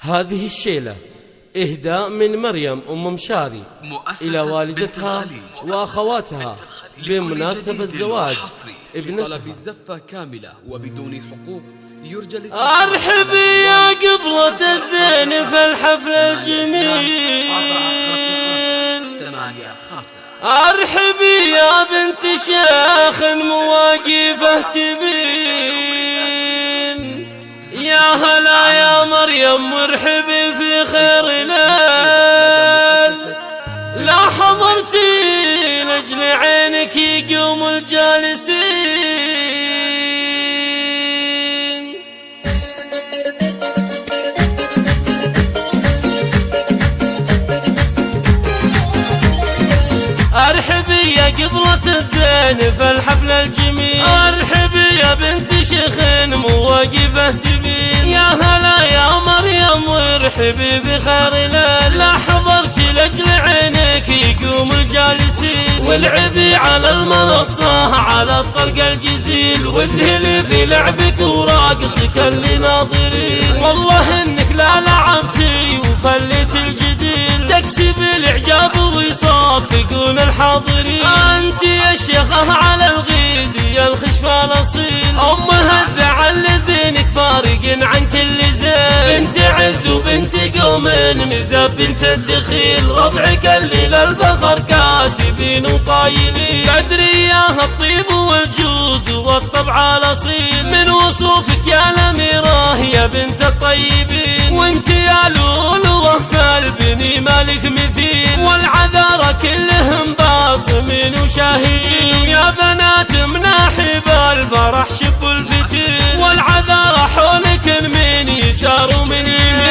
هذه الشيلة إهداء من مريم أم مشاري إلى والدتها وأخواتها بمناسبة زواج ابنتها. طلب الزفة كاملة وبدون حقوق يرجى أرحبي يا قبلة الزين في الحفل الجميل، أرحبي يا بنت شيخ مواقفه تبين، يا هلا يا مريم مرحبي في خير ليل، لا حضرتي لأجل عينك يقوم الجالسين. أرحبي يا قبلة الزين في الحفل الجميل، أرحبي يا بنت شيخ مواقفه تبين، يا هلا يا مريم وارحبي بخير ليل، لا حضرتي لأجل عينك يقوم الجالسين، والعبي على المنصة على الطلق الجزيل، واذهلي في لعبك وراقصك اللي ناظرين، والله انك لا لعبتي وفلت الجديل، تكسبي الاعجاب ويصفقون الحاضرين، انت يا شيخة على الغيد يا الخشفة الاصيل، امها الزعل لزينك فارق عن كل زين، بنت عز وبنت قوم مزاب بنت الدخيل، ربعك اللي للفخر كاسبين وطايلين، بدرياها الطيب والجود والطبع الاصيل، من وصوفك يا الاميرة يا بنت الطيبين، وانت يا لولوة في البني مالك مثيل، والعذارى كلهم باصمين وشاهدين، يا بنات مناحب الفرح شبوا الفتيل، والعذارى حولك من يسار ومن يمين،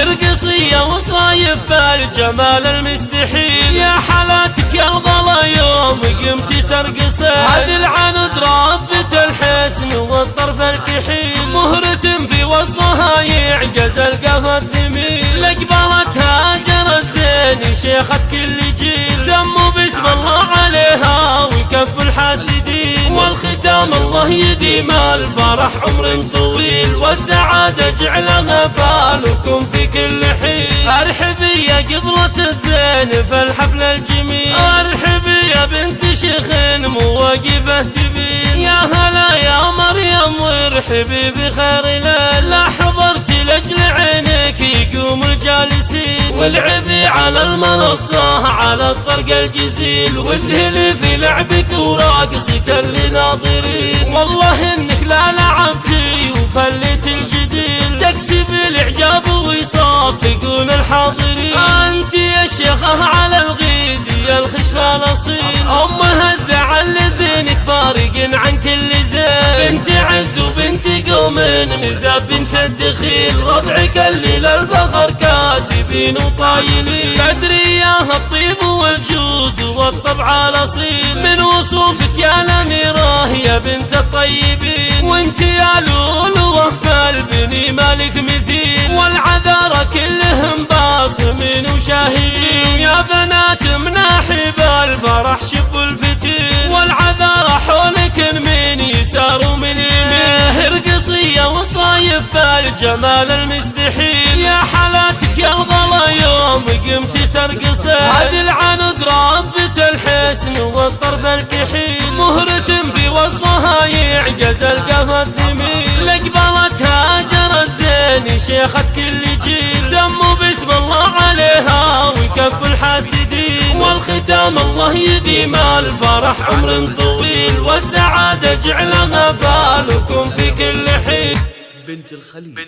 ارقصية وصايف بالجمال المستحيل، يا حالاتك يا الغلا يوم قمتي ترقصين، هذه العند ربة الحسن والطرف الكحيل، مهرة في وصفها يعجز القفا الثميل، لقبلتها هاجر الزين شيخة كل جيل، سموا باسم الله عليها ويكف الحاسدين، والختام الله يديم الفرح عمر طويل، والسعادة جعلها فالكم في كل حين، أرحبي يا قبلة الزين في الحفل الجميل، أرحبي يا بنت شيخ مواقفه تبين، يا هلا يا مريم وارحبي بخير ليل، لا حضرتي لأجل عينك يقوم الجالسين، والعبي على المنصة على الطرق الجزيل، واذهلي في لعبك وراقصك اللي ناظرين، والله انك لا لعبتي وفلت الجديل، تكسبي الاعجاب ويصفقون الحاضرين، انت يا شيخة على الغيد يا الخشفة الاصيل، امها الزعل لزينك فارق عن كل زين، بنت عز وبنت قوم مزاب بنت الدخيل، ربعك اللي للفخر كاسبين وطايلين، بدرياها الطيب والجود والطبع الاصيل، من وصوفك يا الاميرة يا بنت الطيبين، وانت يا لولوة في البني مالك مثيل، والعذارى كلهم باصمين وشاهدين، يا بنات مناحب الفرح شبوا الفتيل، والعذارى حولك من يسار ومن يمين، ارقصية وصايف بالجمال المستحيل، يا حالاتك يا الغلا يوم قمتي ترقصين، هذه العند ربة الحسن والطرف الكحيل، مهرة في وصفها يعجز القفا الثميل، لقبلتها هاجر الزين شيخة كل جيل، سموا باسم الله عليها ويكف الحاسدين، والختام الله يديم الفرح عمر طويل، والسعادة جعلها فالكم في كل حين. بنت الخليج